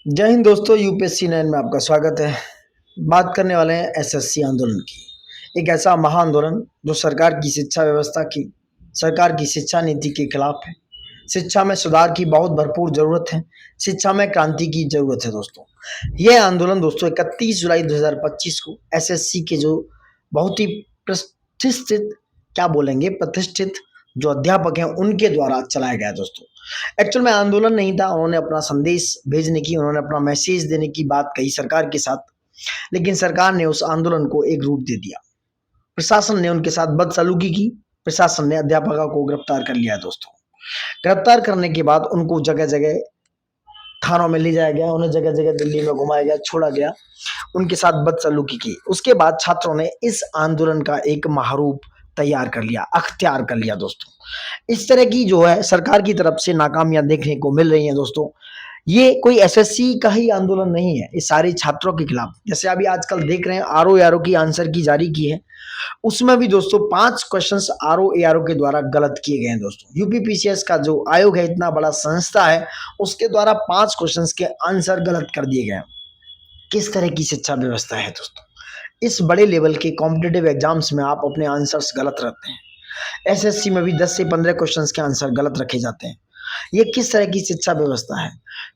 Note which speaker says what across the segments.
Speaker 1: जय हिंद दोस्तों, यूपीएससी 9 में आपका स्वागत है। बात करने वाले हैं एसएससी आंदोलन की। एक ऐसा महाआंदोलन जो सरकार की शिक्षा व्यवस्था की, सरकार की शिक्षा नीति के खिलाफ है। शिक्षा में सुधार की बहुत भरपूर ज़रूरत है, शिक्षा में क्रांति की ज़रूरत है दोस्तों। यह आंदोलन दोस्तों 31 जुलाई 2025 को एसएससी के जो बहुत ही प्रतिष्ठित प्रतिष्ठित जो अध्यापक हैं उनके द्वारा चलाया गया दोस्तों। एक्चुअल में आंदोलन नहीं था, उन्होंने अपना संदेश भेजने की, उन्होंने अपना मैसेज देने की बात कही सरकार के साथ, लेकिन सरकार ने उस आंदोलन को एक रूप दे दिया। प्रशासन ने उनके साथ बदसलूकी की, प्रशासन ने अध्यापकों को गिरफ्तार कर लिया दोस्तों। गिरफ्तार करने के बाद उनको जगह जगह थानों में ले जाया गया, उन्हें जगह जगह दिल्ली में घुमाया गया, छोड़ा गया, उनके साथ बदसलूकी की। उसके बाद छात्रों ने इस आंदोलन का एक महारूप तैयार कर लिया, अख्तियार कर लिया दोस्तों। इस तरह की जो है सरकार की तरफ से नाकामियां देखने को मिल रही हैं दोस्तों। ये कोई एसएससी का ही आंदोलन नहीं है, ये सारे छात्रों के खिलाफ। जैसे अभी आजकल देख रहे हैं आरओ की आंसर की जारी की है, उसमें भी दोस्तों 5 क्वेश्चंस आरओ के द्वारा गलत किए गए हैं दोस्तों। यूपीपीसीएस का जो आयोग है, इतना बड़ा संस्था है, उसके द्वारा 5 क्वेश्चंस के आंसर गलत कर दिए गए हैं। किस तरह की शिक्षा व्यवस्था है दोस्तों? इस बड़े लेवल के कॉम्पिटिटिव एग्जाम्स में आप अपने आंसर्स गलत रखते हैं। एसएससी में भी 10 से 15 क्वेश्चंस के आंसर गलत रखे जाते हैं। ये किस तरह की शिक्षा व्यवस्था है?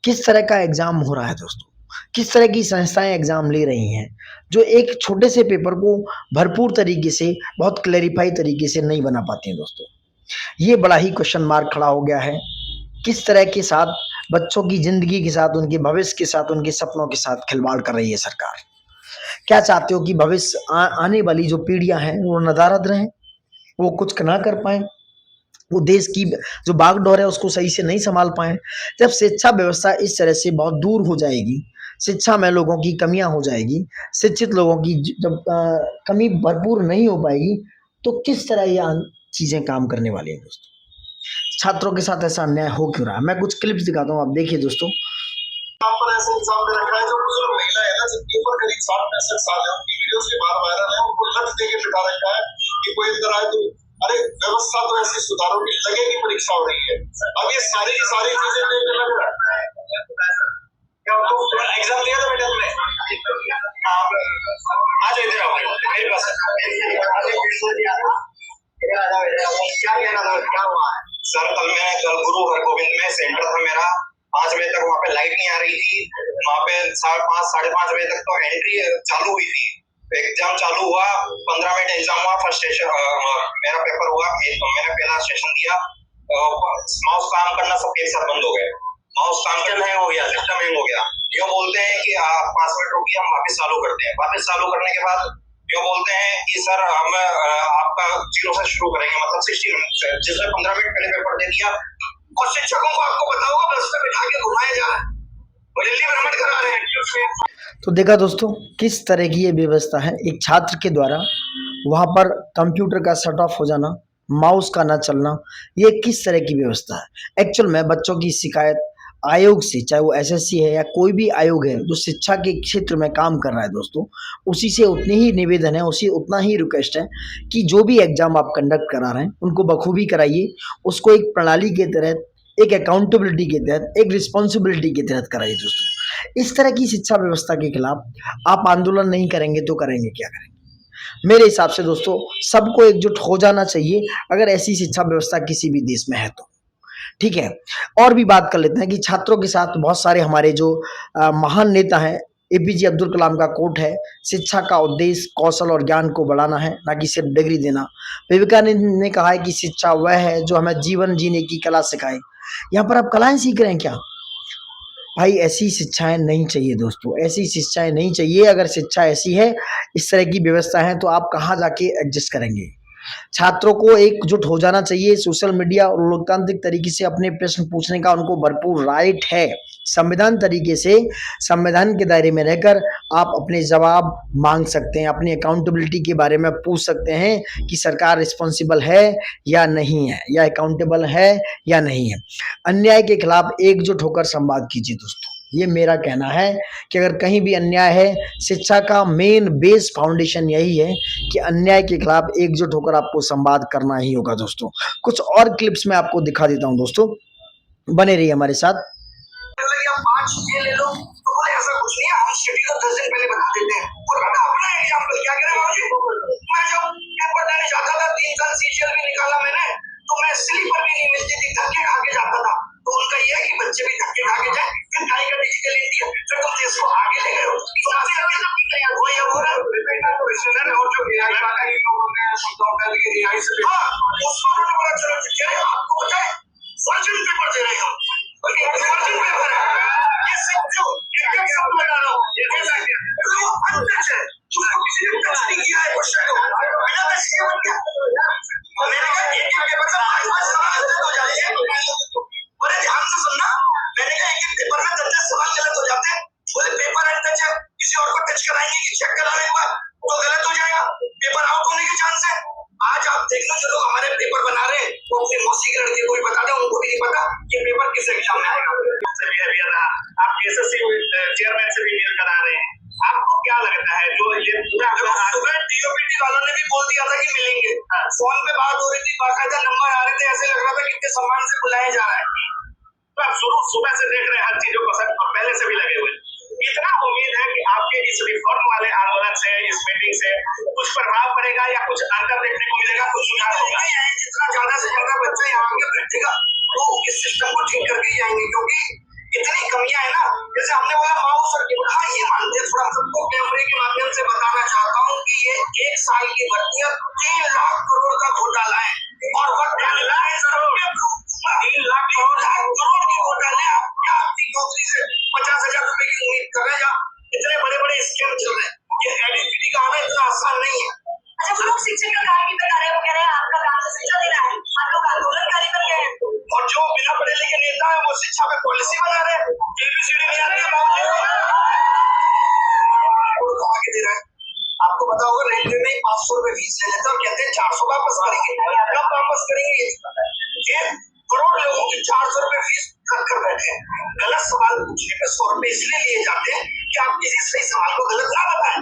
Speaker 1: किस तरह का एग्जाम हो रहा है दोस्तों? किस तरह की संस्थाएं एग्जाम ले रही हैं जो एक छोटे से पेपर को भरपूर तरीके से, बहुत क्लैरिफाई तरीके से नहीं बना पाती हैं दोस्तों। ये बड़ा ही क्वेश्चन मार्क खड़ा हो गया है। किस तरह के साथ बच्चों की जिंदगी के साथ, उनके भविष्य के साथ, उनके सपनों के साथ खिलवाड़ कर रही है सरकार। क्या चाहते हो कि भविष्य आने वाली जो पीढ़ियां हैं वो नदारद रहें, वो कुछ ना कर पाए, वो देश की जो बागडोर है उसको सही से नहीं संभाल पाए। जब शिक्षा व्यवस्था इस तरह से बहुत दूर हो जाएगी, शिक्षा में लोगों की कमियां हो जाएगी, शिक्षित लोगों की जब कमी भरपूर नहीं हो पाएगी, तो किस तरह ये चीजें काम करने वाली हैं दोस्तों। छात्रों के साथ ऐसा अन्याय हो क्यों रहा है? मैं कुछ क्लिप्स दिखाता हूँ, आप देखिए दोस्तों।
Speaker 2: पर ऐसे इंसान ने रखा है जो बुजुर्ग महिला है ना, जिनके ऊपर करीब 60-65 साल है, उनकी वीडियोस के बाद वायरल है, उनको लत देके बिठा रखा है कि कोई इधर आए तो अरे व्यवस्था तो ऐसी सुधारों की लगेगी, परीक्षा हो रही है। अब ये सारी की सारी चीजें देखने लग रहा है। एग्जाम दिया था बेटा तुमने? आज इधर आओ मेरे पास। क्या कहना था, क्या हुआ? सर कल गुरु हरगोविंद में सेंटर था मेरा, 5 बजे तक वहाँ पे लाइट नहीं आ रही थी। वहाँ पे 5:30 साढ़े 5 बजे तक तो एंट्री चालू हुई थी। एग्जाम चालू हुआ, 15 मिनट एग्जाम हुआ, फर्स्ट स्टेशन मेरा पेपर हुआ, मैंने पहला स्टेशन दिया। माउस काम करना सब एक साथ बंद हो गए, माउस काम करना हैंग हो गया, सिस्टम हैंग हो गया। ये बोलते हैं कि 5 मिनट रुकिए, हम वापस चालू करते हैं। वापस चालू करने के बाद ये बोलते हैं कि सर हम आपका 0 से शुरू करेंगे, मतलब 60 मिनट से, जिसमें 15 मिनट पहले पेपर दे दिया। और शिक्षकों को आपको बताऊंगा बस पे बिठा के घुमाया जा रहा है, वो दिल्ली भ्रमण करा रहे हैं।
Speaker 1: तो देखा दोस्तों किस तरह की ये व्यवस्था है। एक छात्र के द्वारा वहां पर कंप्यूटर का शट ऑफ हो जाना, माउस का ना चलना, ये किस तरह की व्यवस्था है। एक्चुअल में बच्चों की शिकायत आयोग से, चाहे वो एसएससी है या कोई भी आयोग है जो शिक्षा के क्षेत्र में काम कर रहा है दोस्तों, उसी से उतनी ही निवेदन है, उसी उतना ही रिक्वेस्ट है कि जो भी एग्जाम आप कंडक्ट करा रहे हैं उनको बखूबी कराइए, उसको एक प्रणाली के तहत, एक अकाउंटेबिलिटी के तहत, एक रिस्पॉन्सिबिलिटी के तहत कराइए दोस्तों। इस तरह की शिक्षा व्यवस्था के खिलाफ आप आंदोलन नहीं करेंगे तो करेंगे क्या करेंगे? मेरे हिसाब से दोस्तों सबको एकजुट हो जाना चाहिए अगर ऐसी शिक्षा व्यवस्था किसी भी देश में है तो। ठीक है, और भी बात कर लेते हैं कि छात्रों के साथ बहुत सारे हमारे जो महान नेता हैं, एपीजे अब्दुल कलाम का कोट है, शिक्षा का उद्देश्य कौशल और ज्ञान को बढ़ाना है, ना कि सिर्फ डिग्री देना। विवेकानंद ने कहा है कि शिक्षा वह है जो हमें जीवन जीने की कला सिखाए। यहाँ पर आप कलाएं सीख रहे हैं क्या? भाई ऐसी शिक्षाएं नहीं चाहिए दोस्तों, ऐसी शिक्षाएं नहीं चाहिए। अगर शिक्षा ऐसी है, इस तरह की व्यवस्था है, तो आप कहाँ जाके एडजस्ट करेंगे? छात्रों को एकजुट हो जाना चाहिए। सोशल मीडिया और लोकतांत्रिक तरीके से अपने प्रश्न पूछने का उनको भरपूर राइट है। संविधान तरीके से, संविधान के दायरे में रहकर आप अपने जवाब मांग सकते हैं, अपनी अकाउंटेबिलिटी के बारे में पूछ सकते हैं कि सरकार रिस्पॉन्सिबल है या नहीं है, या अकाउंटेबल है या नहीं है। अन्याय के खिलाफ एकजुट होकर संवाद कीजिए दोस्तों, ये मेरा कहना है कि अगर कहीं भी अन्याय है, शिक्षा का मेन बेस फाउंडेशन यही है कि अन्याय के खिलाफ एकजुट होकर आपको संवाद करना ही होगा दोस्तों। कुछ और क्लिप्स में आपको दिखा देता हूं दोस्तों, बने रहिए हमारे साथ।
Speaker 2: आज ये ले लो, तो बोले ऐसा कुछ नहीं है, हम शेड्यूल तो 10 दिन पहले बता देते हैं। और मैंने अपना एग्जाम्पल क्या करें बाबूजी, मैं जब पेपर देने जाता था 3 साल सीजीएल भी निकाला मैंने, तो मैं स्लीपर भी नहीं मिलती थी, धक्के खा के जाता था। तो उनका ये है कि बच्चे भी धक्के खा के जाए, फिर गाड़ी का डिजिटल इंडिया, फिर तुम देश को आगे ले गए हो। वही अब हो रहा है और जो AI वाला ही लोगों ने सॉफ्टवेयर के AI से उसको उन्होंने बोला चलो ठीक है आपको बताए वर्जिन पेपर दे रहे हो, बल्कि वर्जिन पेपर है ये समझो, एक शब्द बता रहा हूँ, ये कैसा है तो अनटच है, जिसको किसी ने टच नहीं किया है क्वेश्चन को बिना टच किए बन गया। मैंने कहा एक पेपर का 5 सवाल गलत हो जाते हैं, बड़े ध्यान से सुनना, मैंने कहा एक पेपर में 10 सवाल गलत हो जाते हैं, बोले पेपर अनटच है, किसी और को टच कराएंगे कि चेक कराने के बाद तो गलत हो जाएगा, पेपर आउट होने के चांस है। आज आप देखना जो लोग हमारे पेपर बना रहे हैं वो अपनी मौसी के लड़के को भी बता दें, उनको भी नहीं पता ये पेपर किस एग्जाम में आएगा। आप एसएससी चेयरमैन से भी मेल करा रहे हैं, आपको क्या लगता है जो ये पूरा सुबह डीओपीटी वालों ने भी बोल दिया था कि मिलेंगे, फोन पे बात हो रही थी, बाकायदा नंबर आ रहे थे, ऐसे लग रहा था कितने सम्मान से बुलाया जा रहा है। तो आप शुरू सुबह से देख रहे हैं हर चीजों को और पहले से भी लगे हुए, इतना उम्मीद है कि आपके इस रिफॉर्म वाले आंदोलन से, इस मीटिंग से कुछ प्रभाव पड़ेगा या कुछ अंतर देखने को मिलेगा, कुछ सुधार होगा। जितना ज्यादा से ज्यादा बच्चे यहाँ आके बैठेगा तो इस सिस्टम को ठीक करके जाएंगे, क्योंकि इतनी कमियां है ना, जैसे हमने बोला माउस और कीबोर्ड, हाँ ये मानते हैं, थोड़ा सबको कैमरे के माध्यम से बताना चाहता हूँ कि ये 1 साल की भर्ती 3 लाख करोड़ का घोटाला है, और वक्त 3 लाख करोड़ के घोटाले आपकी नौकरी से 50,000 रुपए की उम्मीद कर रहे हैं, इतने बड़े बड़े स्कैम चल रहे हैं, ये एडमिट का आना इतना आसान नहीं है। अच्छा जो लोग शिक्षक का कार्य भी बता रहे हैं वो कह रहे हैं आपका काम तो शिक्षा देना है, आप लोग आंदोलनकारी बन गए हैं, और जो बिना पढ़े लिखे नेता है वो शिक्षा में पॉलिसी बना रहे हैं, एबीसीडी नहीं आती आगे दे रहा है। आपको पता होगा रेलवे में 500 रुपए फीस ले लेते हैं और कहते हैं 400 वापस करेंगे, कब वापस करेंगे ये 1 करोड़ लोगों की 400 रुपए फीस कर बैठे हैं। गलत सवाल पूछने पे 100 रुपए इसलिए लिए जाते हैं कि आप किसी सही सवाल को गलत ना बताएं,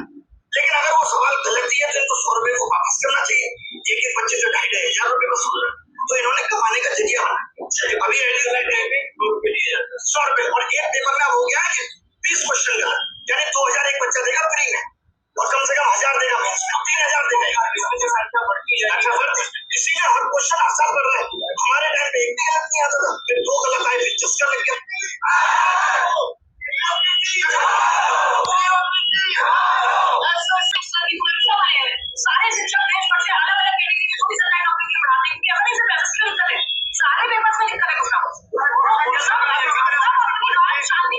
Speaker 2: लेकिन अगर वो सवाल गलत ही है तो इनको 100 रुपए को वापस करना चाहिए। एक बच्चे जो 2,500 रुपए वसूल रहे तो इन्होंने कमाने का जरिया बना, अभी 100 रुपए और एक पेपर में हो गया है 20 क्वेश्चन गलत, यानी 2,000 एक बच्चा देगा फ्री में और कम से कम 1,000 देगा, 3,000 देगा, अच्छा सर इसीलिए हर क्वेश्चन आसान कर रहे हैं। हमारे टाइम पे एक भी गलत नहीं आता था, फिर 2 गलत आए, फिर चस्का लग गया। सारे शिक्षक देश भर से अलग अलग कैटेगरी की छोटी सरकारी नौकरी के पढ़ाते हैं, क्योंकि अपने से पैसे लिख कर सारे पेपर्स में लिख कर कुछ ना शांति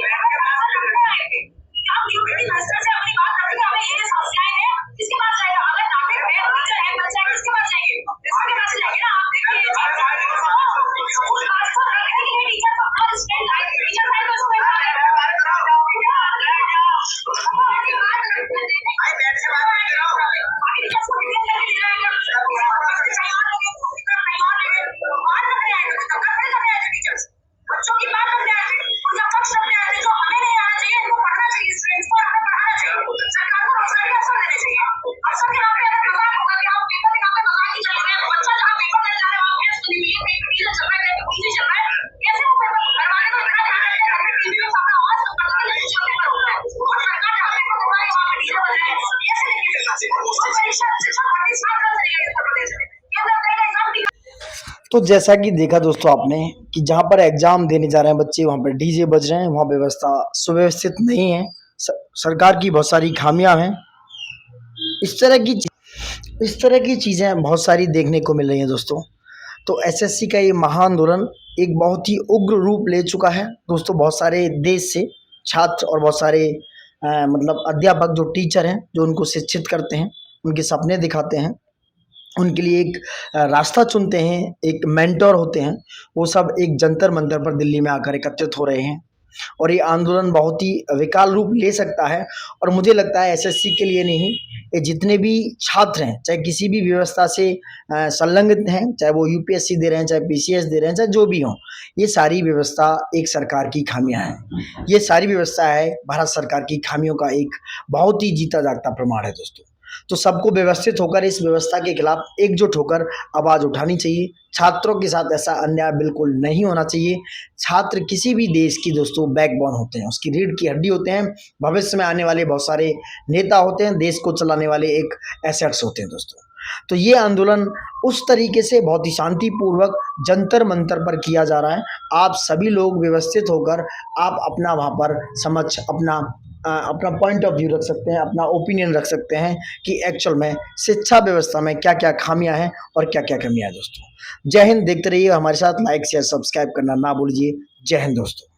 Speaker 2: आप यूपीटी मास्टर से अपनी बात रखेंगे, हमें ये समस्याएं हैं, इसके पास जाएगा, अगर नाटक है टीचर है बच्चा है किसके पास जाएंगे, इसके पास जाएंगे ना। आप देखिए बच्चों की बात करते हैं, उनका पक्ष रखते हैं, जो हमें नहीं आना चाहिए इनको पढ़ना चाहिए, स्टूडेंट्स को हमें पढ़ाना चाहिए, सरकार को रोजगार के अवसर देने चाहिए। अवसर के नाम पे अगर मजाक होगा कि हम पेपर के नाम पे मजाक ही चल रहे हैं, बच्चा जहाँ पेपर देने जा रहा है वहाँ भैंस बनी हुई है, पेपर चल रहा है, कुछ चल रहा है, कैसे वो पेपर घरवाले को इतना ध्यान रखते हैं, टीवी में सामने आवाज तो करता है लेकिन पेपर होता है, और सरकार जहाँ पेपर होगा है वहाँ पे डीजे बज रहे हैं, कैसे नहीं करना चाहिए। परीक्षा शिक्षा पार्टी 7 साल से रही है उत्तर प्रदेश में,
Speaker 1: तो जैसा कि देखा दोस्तों आपने कि जहाँ पर एग्जाम देने जा रहे हैं बच्चे वहाँ पर डीजे बज रहे हैं, वहाँ व्यवस्था सुव्यवस्थित नहीं है, सरकार की बहुत सारी खामियां हैं, इस तरह की चीज़ें बहुत सारी देखने को मिल रही हैं दोस्तों। तो एसएससी का ये महाआंदोलन एक बहुत ही उग्र रूप ले चुका है दोस्तों। बहुत सारे देश से छात्र और बहुत सारे मतलब अध्यापक जो टीचर हैं जो उनको शिक्षित करते हैं, उनके सपने दिखाते हैं, उनके लिए एक रास्ता चुनते हैं, एक मेंटर होते हैं, वो सब एक जंतर मंतर पर दिल्ली में आकर एकत्रित हो रहे हैं और ये आंदोलन बहुत ही विकराल रूप ले सकता है। और मुझे लगता है एसएससी के लिए नहीं, ये जितने भी छात्र हैं चाहे किसी भी व्यवस्था से संलग्न हैं, चाहे वो यूपीएससी दे रहे हैं, चाहे पीसीएस दे रहे हैं, चाहे जो भी हों, ये सारी व्यवस्था एक सरकार की खामियां हैं। ये सारी व्यवस्था है भारत सरकार की खामियों का एक बहुत ही जीता जागता प्रमाण है दोस्तों। तो सबको व्यवस्थित होकर इस व्यवस्था के खिलाफ एकजुट होकर आवाज़ उठानी चाहिए। छात्रों के साथ ऐसा अन्याय बिल्कुल नहीं होना चाहिए। छात्र किसी भी देश की दोस्तों बैकबोन होते हैं, उसकी रीढ़ की हड्डी होते हैं, भविष्य में आने वाले बहुत सारे नेता होते हैं, देश को चलाने वाले एक एसेट्स होते हैं दोस्तों। तो ये आंदोलन उस तरीके से बहुत ही शांतिपूर्वक जंतर मंतर पर किया जा रहा है। आप सभी लोग व्यवस्थित होकर आप अपना वहाँ पर समझ अपना पॉइंट ऑफ व्यू रख सकते हैं, अपना ओपिनियन रख सकते हैं कि एक्चुअल में शिक्षा व्यवस्था में क्या-क्या खामियां हैं और क्या-क्या कमियां हैं दोस्तों। जय हिंद। देखते रहिए हमारे साथ, लाइक शेयर सब्सक्राइब करना ना भूलिए। जय हिंद दोस्तों।